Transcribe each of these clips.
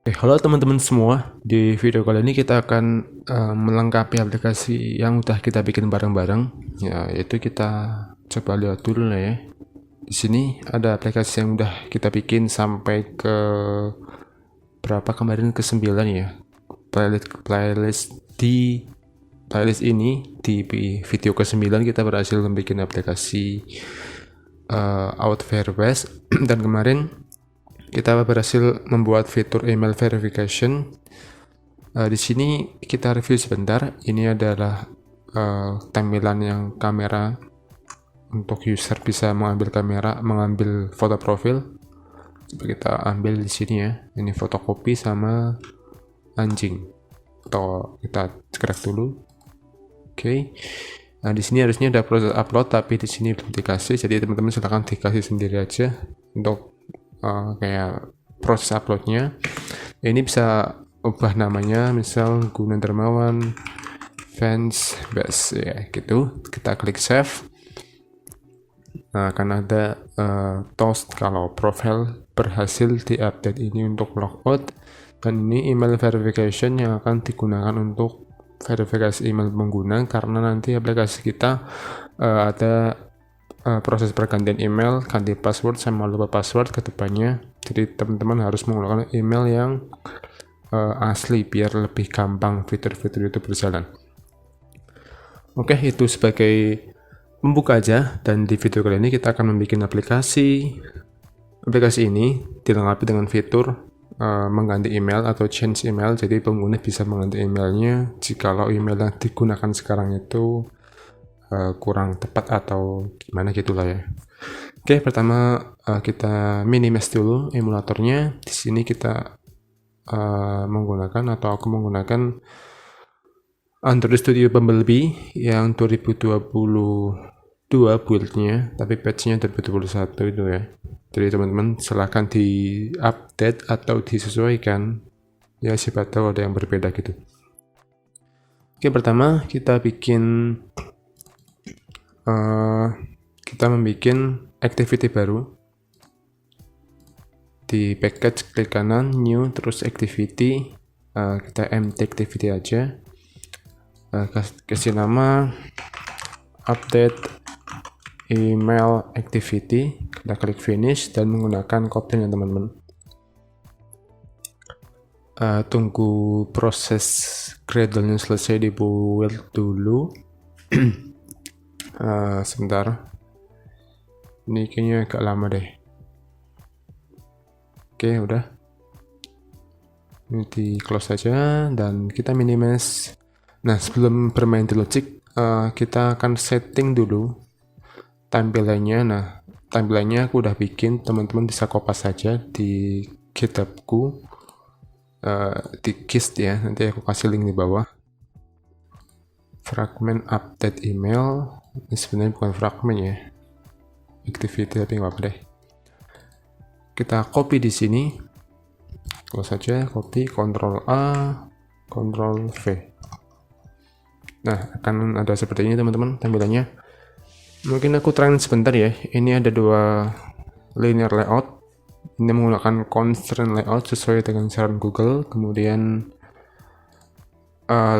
Halo teman-teman semua, di video kali ini kita akan melengkapi aplikasi yang udah kita bikin bareng-bareng. Ya, yaitu kita coba lihat dulu lah ya. Di sini ada aplikasi yang udah kita bikin sampai ke berapa kemarin, ke 9 ya. Playlist ini di video ke-9 kita berhasil membuat aplikasi Outverwest dan kemarin kita berhasil membuat fitur email verification. Di sini kita review sebentar. Ini adalah tampilan yang kamera untuk user bisa mengambil foto profil. Coba kita ambil di sini ya. Ini fotokopi sama anjing. Atau kita crack dulu. Oke. Nah, di sini harusnya ada proses upload, tapi di sini belum dikasih. Jadi teman-teman silahkan dikasih sendiri aja untuk kayak proses uploadnya. Ini bisa ubah namanya, misal Guna Dermawan fans base ya gitu. Kita klik save. Nah, akan ada toast kalau profil berhasil diupdate ini untuk logout, dan ini email verification yang akan digunakan untuk verifikasi email pengguna, karena nanti aplikasi kita ada proses pergantian email, ganti password sama lupa password ke depannya. Jadi teman-teman harus menggunakan email yang asli biar lebih gampang fitur-fitur itu berjalan. Oke, itu sebagai pembuka aja, dan di video kali ini kita akan membuat aplikasi ini dilengkapi dengan fitur mengganti email atau change email. Jadi pengguna bisa mengganti emailnya jikalau email yang digunakan sekarang itu kurang tepat atau gimana gitulah ya. Oke, pertama kita minimize dulu emulatornya. Di sini kita aku menggunakan Android Studio Bumblebee yang 2022 build-nya, tapi patch-nya 2021 itu ya. Jadi teman-teman silahkan di-update atau disesuaikan ya, siapa tahu ada yang berbeda gitu. Oke, pertama kita membuat activity baru. Di package klik kanan, new, terus activity. Kita empty activity aja. Kasih nama update email activity. Kita klik finish dan menggunakan copy ya teman-teman. Tunggu proses Gradle-nya selesai dibuild dulu. Sebentar, ini kayaknya agak lama deh. Oke, udah, ini di close aja dan kita minimize. Nah, sebelum bermain di Logic, kita akan setting dulu tampilannya. Nah, tampilannya aku udah bikin, teman-teman bisa kopas saja di GitHub-ku, di gist ya, nanti aku kasih link di bawah. Fragment update email, ini sebenarnya bukan fragment ya, activity, tapi nggak apa deh. Kita copy di sini, close saja, copy, Ctrl A, Ctrl V. Nah, akan ada seperti ini teman-teman tampilannya. Mungkin aku try sebentar ya. Ini ada dua linear layout. Ini menggunakan constraint layout sesuai dengan saran Google. Kemudian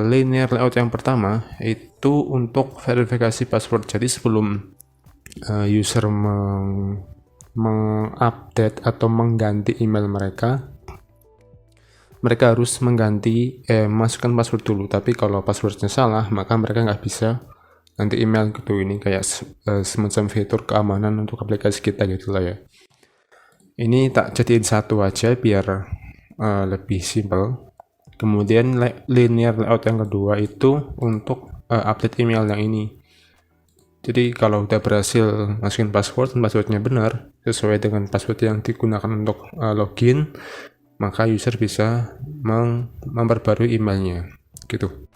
linear layout yang pertama itu untuk verifikasi password. Jadi sebelum user mengupdate atau mengganti email mereka harus masukkan password dulu. Tapi kalau passwordnya salah, maka mereka nggak bisa nanti email gitu. Ini kayak semacam fitur keamanan untuk aplikasi kita gitu lah ya. Ini tak jadiin satu aja biar lebih simple. Kemudian linear layout yang kedua itu untuk update email yang ini. Jadi kalau udah berhasil masukin passwordnya benar sesuai dengan password yang digunakan untuk login, maka user bisa memperbarui emailnya gitu.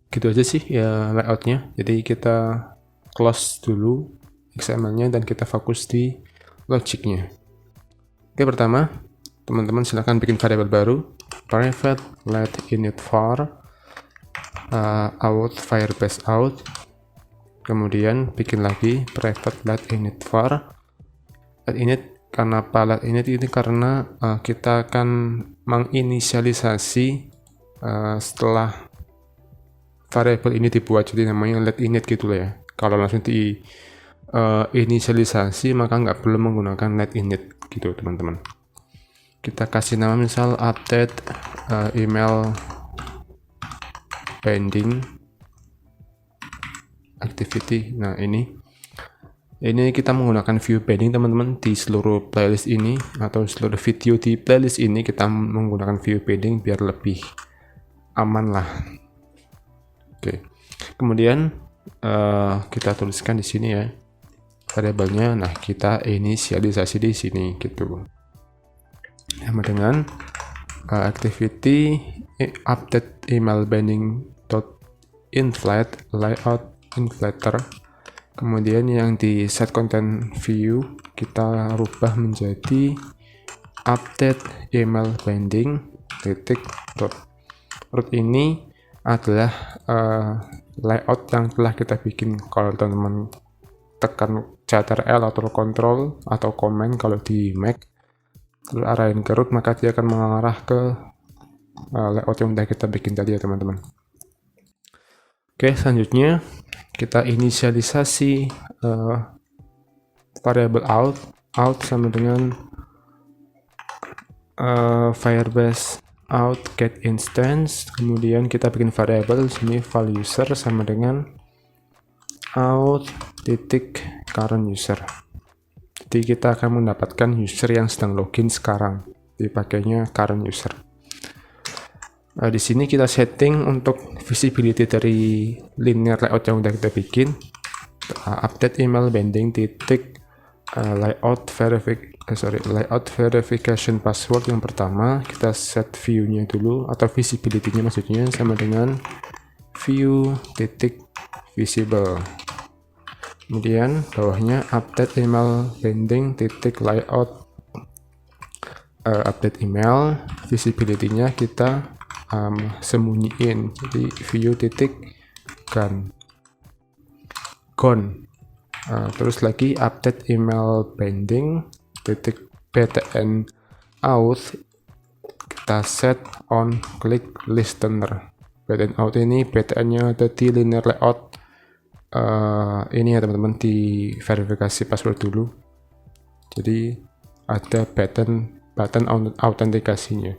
Gitu aja sih ya layoutnya. Jadi kita close dulu XML-nya dan kita fokus di logiknya. Oke, pertama teman-teman silahkan bikin variabel baru, private let init var out firebase out. Kemudian bikin lagi private let init var let init Kenapa let init ini? Karena kita akan menginisialisasi setelah variabel ini dibuat, jadi namanya let init gitu lah ya. Kalau langsung di inisialisasi maka nggak perlu menggunakan let init gitu teman-teman. Kita kasih nama misal update email pending activity. Nah ini kita menggunakan view pending teman-teman di seluruh playlist ini, atau seluruh video di playlist ini kita menggunakan view pending biar lebih aman lah. Oke. Kemudian kita tuliskan di sini ya variabelnya. Nah, kita inisialisasi di sini gitu. Sama dengan activity update email pending dot inflate layout inflater. Kemudian yang di set content view kita rubah menjadi update email pending titik dot root. Ini adalah layout yang telah kita bikin. Kalau teman-teman tekan Ctrl atau Control atau Command kalau di Mac, terus arahin ke root, maka dia akan mengarah ke layout yang udah kita bikin tadi ya teman-teman. Oke, selanjutnya kita inisialisasi variabel out sama dengan Firebase out get instance. Kemudian kita bikin variabel sini val user sama dengan out titik current user. Jadi kita akan mendapatkan user yang sedang login sekarang, dipakainya current user. Di sini kita setting untuk visibility dari linear layout yang udah kita bikin. Update email pending titik layout verification password. Yang pertama kita set view-nya dulu, atau visibility-nya maksudnya, sama dengan view titik visible. Kemudian bawahnya update email pending titik layout update email. Visibility-nya kita sembunyiin, jadi view titik gone. Terus lagi update email pending titik btn auth, kita set on click listener. btn auth ini btn-nya ada di linear layout ini ya teman-teman, di verifikasi password dulu. Jadi ada button autentikasinya.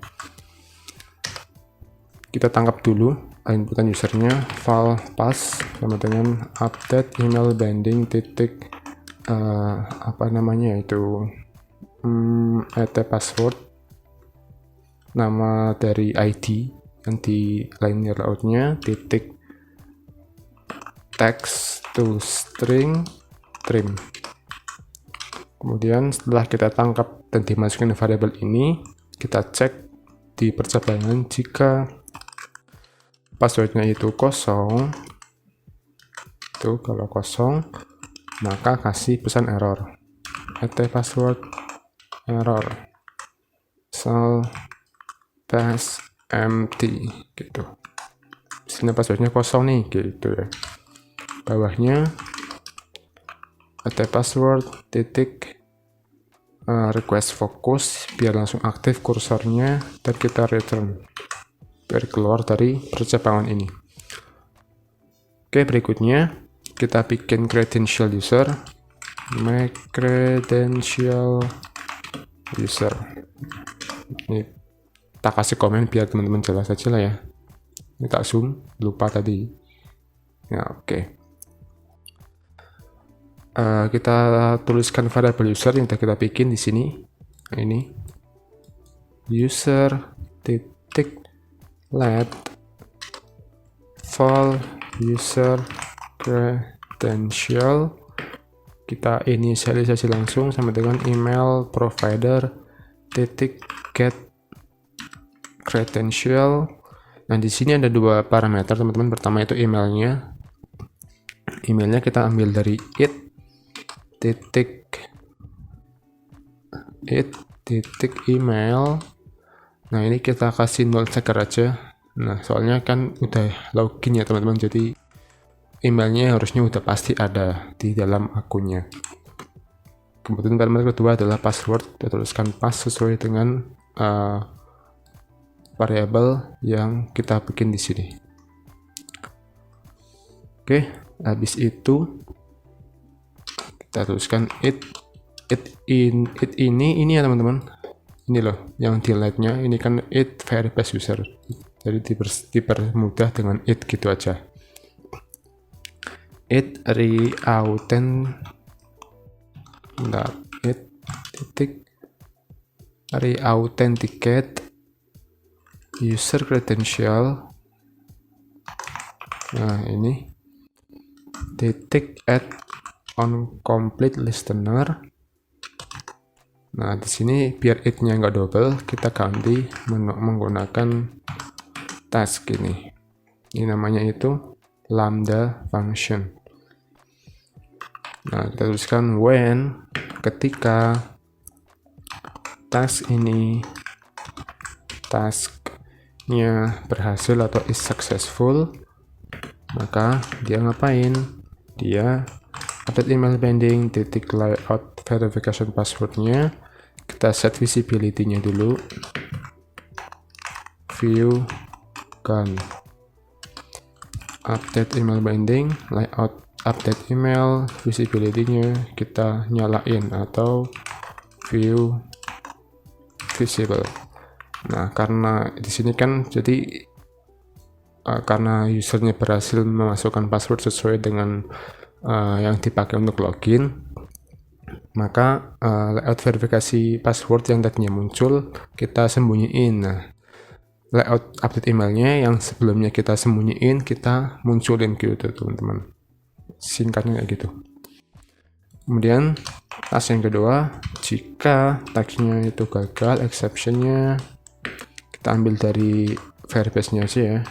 Kita tangkap dulu inputan usernya, val pass sama dengan update email pending titik apa namanya itu password, nama dari ID yang di linear layoutnya, titik text to string trim. Kemudian setelah kita tangkap dan dimasukkan variabel ini, kita cek di percabangan. Jika passwordnya itu kosong, itu kalau kosong maka kasih pesan error, password error shell pass empty gitu. Sini passwordnya kosong nih gitu ya. Bawahnya password titik request focus, biar langsung aktif kursornya dan kita return biar keluar dari percabangan ini. Oke, berikutnya kita bikin credential user, make credential user. Ini tak kasih komen biar teman-teman jelas aja lah ya. Ini tak zoom, lupa tadi. Ya, oke. Kita tuliskan variabel user yang kita bikin di sini. Ini user titik let val user credential, kita inisialisasi langsung sama dengan email provider titik get credential. Nah, di sini ada dua parameter teman-teman. Pertama itu emailnya kita ambil dari it titik email. Nah, ini kita kasih null checker aja. Nah, soalnya kan udah login ya teman-teman, jadi emailnya harusnya udah pasti ada di dalam akunnya. Kemudian kalimat kedua adalah password. Kita tuliskan pass sesuai dengan variabel yang kita bikin di sini. Oke, habis itu kita tuliskan it ini ya teman-teman. Ini loh yang delete-nya, ini kan it verifies user. Jadi dipermudah dengan it gitu aja. It reauthenticate user credential. Nah, ini add on complete listener. Nah, di sini biar it-nya nggak double, kita ganti menggunakan task ini. Ini namanya itu lambda function. Nah, kita tuliskan when, ketika tasknya berhasil atau is successful, maka dia ngapain? Dia update email pending titik layout verification passwordnya. Kita set visibility-nya dulu, view kan update email pending layout update email, visibility-nya kita nyalain atau view visible. Nah, karena di sini kan jadi karena usernya berhasil memasukkan password sesuai dengan yang dipakai untuk login, maka layout verifikasi password yang tadinya muncul kita sembunyiin. Nah, layout update emailnya yang sebelumnya kita sembunyiin kita munculin gitu teman-teman, singkatnya kayak gitu. Kemudian task yang kedua, jika tagnya itu gagal, exceptionnya kita ambil dari Firebase-nya aja ya,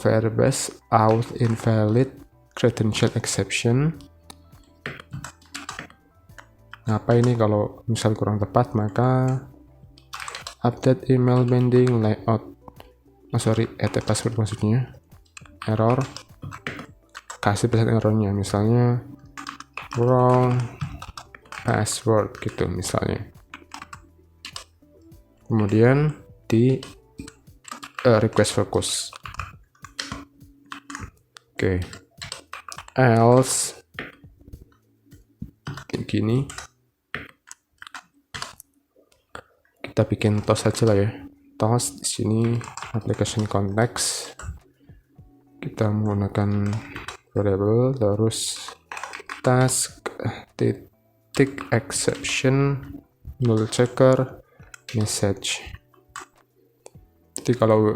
Firebase auth invalid credential exception. Apa ini kalau misal kurang tepat, maka update email pending layout password maksudnya error, kasih pesan errornya misalnya wrong password gitu misalnya. Kemudian di request focus. Oke. Else kayak gini. Kita bikin toast aja lah ya. Toast di sini application context. Kita menggunakan variable terus task titik exception null checker message. Jadi kalau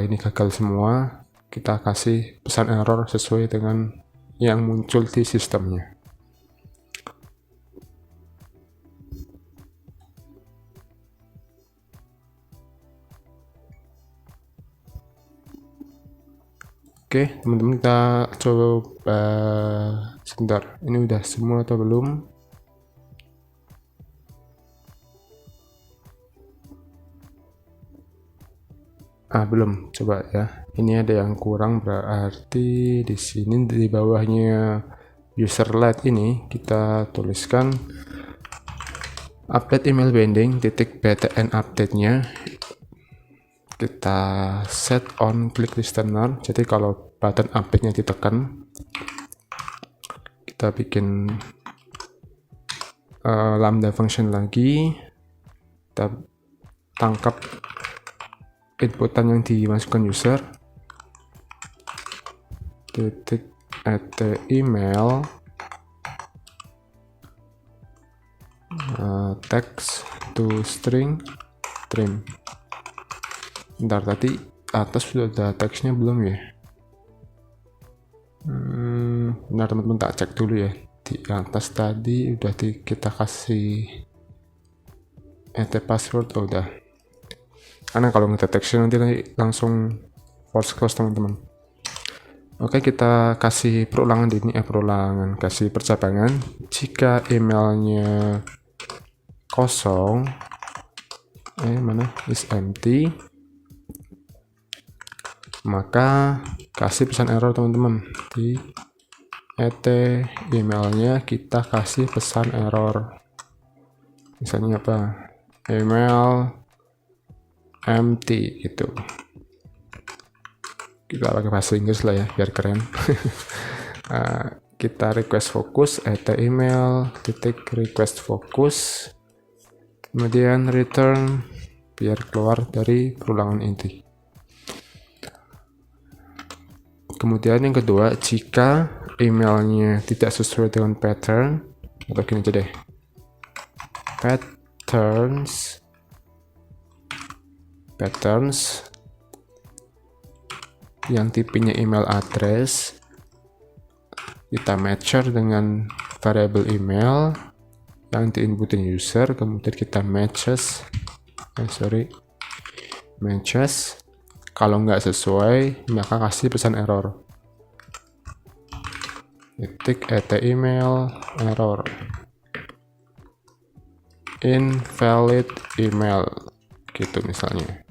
ini gagal semua, kita kasih pesan error sesuai dengan yang muncul di sistemnya. Oke, teman-teman, kita coba sebentar. Ini udah semua atau belum? Belum. Coba ya. Ini ada yang kurang, berarti di sini di bawahnya user led ini kita tuliskan update email pending titik btn update-nya. Kita set on click listener. Jadi kalau button update-nya ditekan, kita bikin lambda function lagi. Kita tangkap inputan yang dimasukkan user, titik email text to string trim. Bentar, tadi atas sudah ada teksnya belum ya? Bentar teman-teman, tak cek dulu ya. Di atas tadi udah kita kasih password, udah. Karena kalau ngedeteksi nanti langsung false close teman-teman. Oke, kita kasih perulangan di ini, kasih percabangan. Jika emailnya kosong, mana is empty, maka kasih pesan error teman-teman di emailnya kita kasih pesan error. Misalnya apa? Email empty gitu. Kita pakai bahasa Inggris lah ya biar keren. Kita request focus email titik request focus, kemudian return biar keluar dari perulangan inti. Kemudian yang kedua, jika emailnya tidak sesuai dengan pattern, atau gini aja deh, patterns yang tipenya email address, kita matcher dengan variable email yang diinputin user, kemudian kita matches. Kalau nggak sesuai, maka kasih pesan error. email error, invalid email, gitu misalnya.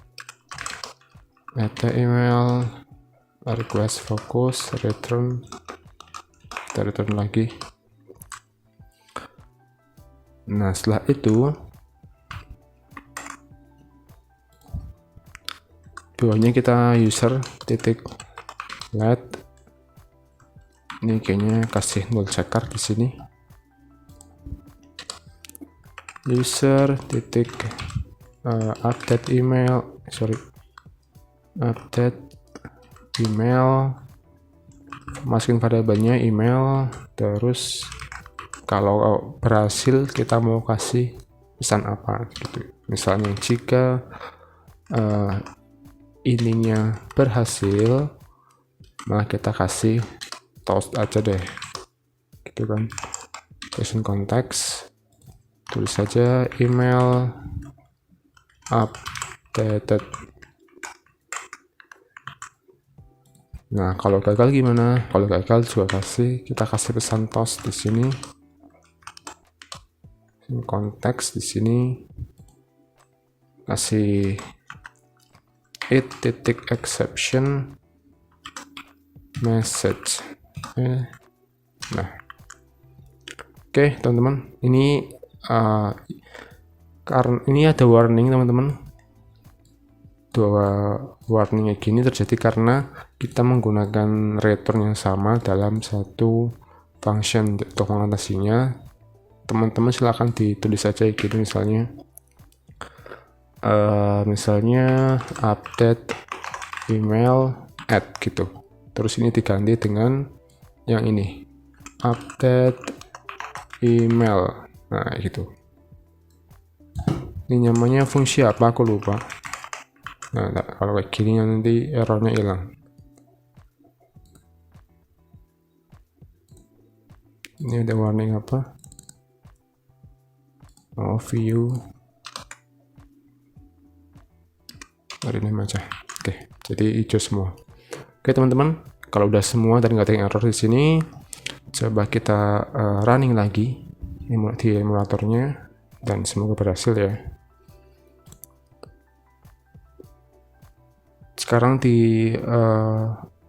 email request focus return, kita return lagi. Nah, setelah itu bawahnya kita user titik let, ini kayaknya kasih null checker di sini, user titik update email, masukin variabelnya email, terus kalau berhasil kita mau kasih pesan apa gitu. Misalnya jika ininya berhasil, malah kita kasih toast aja deh gitu kan. Question context, tulis saja email updated. Nah, kalau gagal gimana? Kalau gagal juga kita kasih pesan toast di sini. Konteks di sini kasih exception message. Nah, oke teman-teman, ini karena ini ada warning teman-teman. Dua warning kayak gini terjadi karena kita menggunakan return yang sama dalam satu function. Untuk mengatasinya, teman-teman silahkan ditulis saja gitu, misalnya update email add gitu, terus ini diganti dengan yang ini, update email. Nah gitu, ini namanya fungsi apa aku lupa. Nah kalau kayak gini nanti errornya hilang. Ini ada warning apa, view ini aja. Oke, jadi hijau semua. Oke teman-teman, kalau udah semua dan nggak ada yang error di sini, coba kita running lagi di emulatornya dan semoga berhasil ya. Sekarang di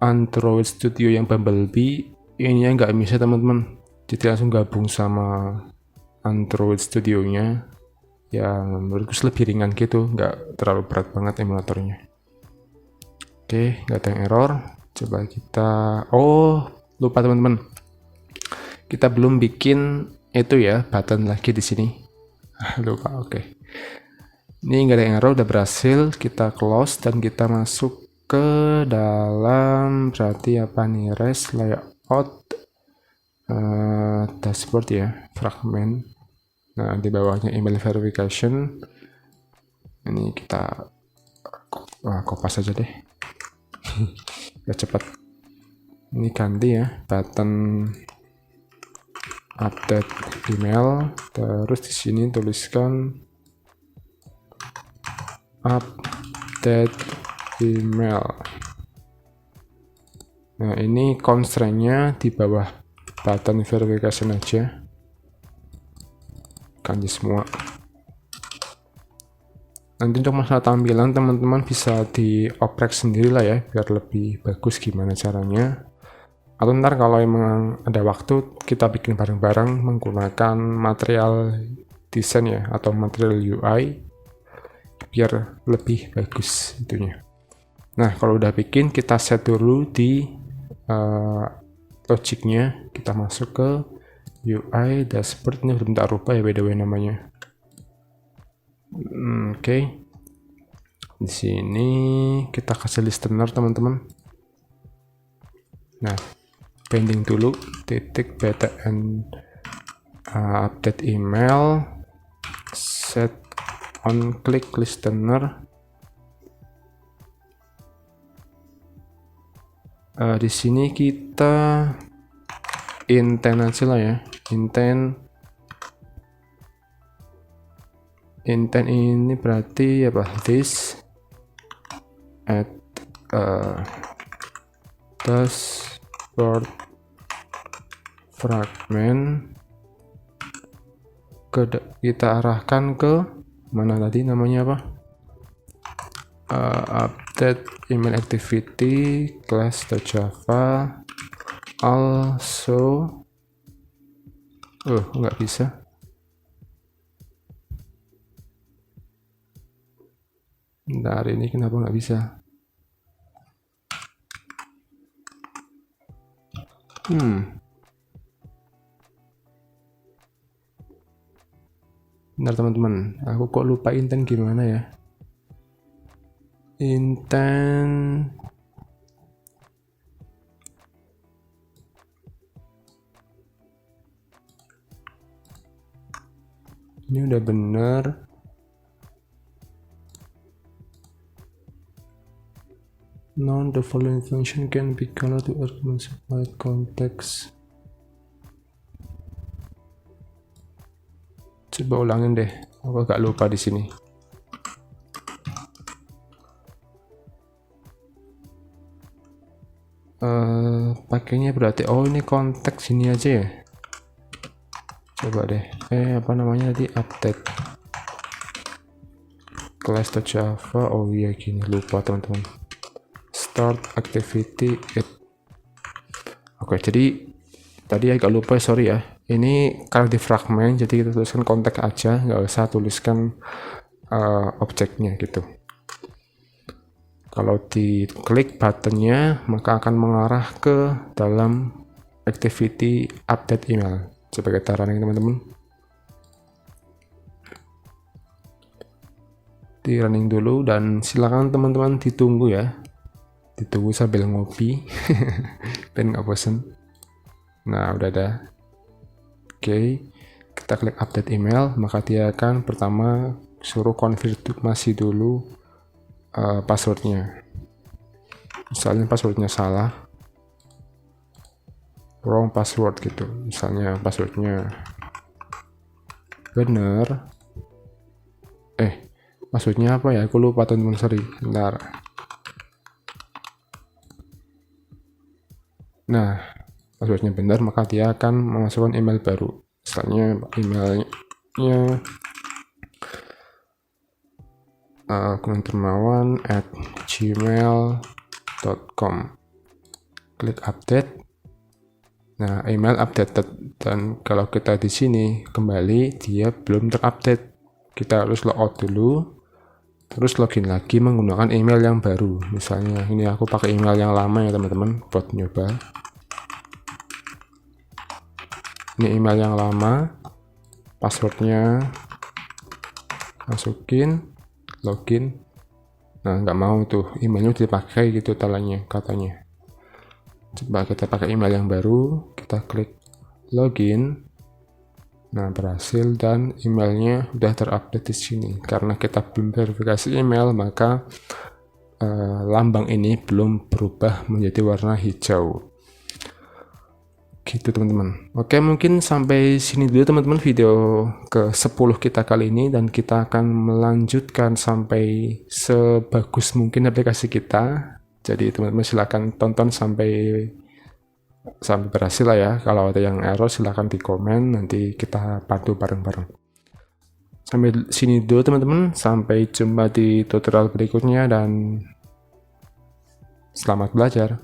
Android Studio yang Bumblebee ini nggak bisa teman-teman, jadi langsung gabung sama Android Studio-nya. Ya menurutku lebih ringan gitu, nggak terlalu berat banget emulatornya. Oke, nggak ada yang error. Coba kita, lupa teman-teman, kita belum bikin itu ya, button lagi di sini. Lupa. Oke, ini nggak ada yang error, udah berhasil. Kita close dan kita masuk ke dalam, berarti apa nih, REST layout dashboard ya, fragment. Nah, di bawahnya email verification. Ini kita kopas aja deh. Biar cepat. Ini ganti ya, button update email. Terus di sini tuliskan update email. Nah, ini constraint-nya di bawah button verification aja. Ganti semua. Nanti untuk masalah tampilan teman-teman bisa dioprek sendiri lah ya, biar lebih bagus gimana caranya. Atau ntar kalau emang ada waktu kita bikin bareng-bareng menggunakan material desain ya, atau material UI biar lebih bagus itunya. Nah kalau udah bikin, kita set dulu di logiknya, kita masuk ke UI dashboard. Ini belum tak rubah ya by the way namanya. Oke. Di sini kita kasih listener teman-teman. Nah, pending dulu titik btn update email, set on click listener. Di sini kita intent aja lah ya, intent ini berarti apa, this at dashboard fragment, kita arahkan ke mana tadi namanya apa, update email activity class.java also. Nggak bisa. Bentar, ini kenapa nggak bisa? Bentar teman-teman, aku kok lupa intent gimana ya? Intent ini udah bener. Now the following function can be called to arguments by context. Coba ulangin deh, aku agak lupa di sini. Pakainya berarti ini konteks ini aja ya. Coba deh, apa namanya tadi, update class.java. Oh iya gini, lupa teman-teman. Start activity it. Oke, jadi tadi agak lupa, sorry ya. Ini karena di fragment, jadi kita tuliskan konteks aja, nggak usah tuliskan objeknya gitu. Kalau diklik buttonnya, maka akan mengarah ke dalam activity update email. Coba kita running teman-teman. Di running dulu, dan silakan teman-teman ditunggu ya. Ditunggu sambil ngopi dan nggak bosen. Nah udah ada. Oke, kita klik update email, maka dia akan pertama suruh konfirmasi dulu passwordnya. Misalnya passwordnya salah, wrong password gitu. Misalnya passwordnya bener, passwordnya apa ya, aku lupa teman-teman, sorry, bentar. Nah, passwordnya benar, maka dia akan memasukkan email baru. Misalnya emailnya gunadarmawan@gmail.com. Klik update. Nah, email updated, dan kalau kita di sini kembali, dia belum terupdate. Kita harus logout dulu, terus login lagi menggunakan email yang baru. Misalnya ini aku pakai email yang lama ya teman-teman buat nyoba. Ini email yang lama, passwordnya masukin, login. Nah nggak mau tuh emailnya dipakai gitu katanya. Coba kita pakai email yang baru, kita klik login. Nah berhasil, dan emailnya udah terupdate di sini. Karena kita belum verifikasi email, maka lambang ini belum berubah menjadi warna hijau. Gitu teman-teman. Oke, mungkin sampai sini dulu teman-teman video ke-10 kita kali ini, dan kita akan melanjutkan sampai sebagus mungkin aplikasi kita. Jadi teman-teman silakan tonton sampai berhasil lah ya. Kalau ada yang error silahkan di komen, nanti kita bantu bareng-bareng. Sampai sini dulu teman-teman, sampai jumpa di tutorial berikutnya, dan selamat belajar.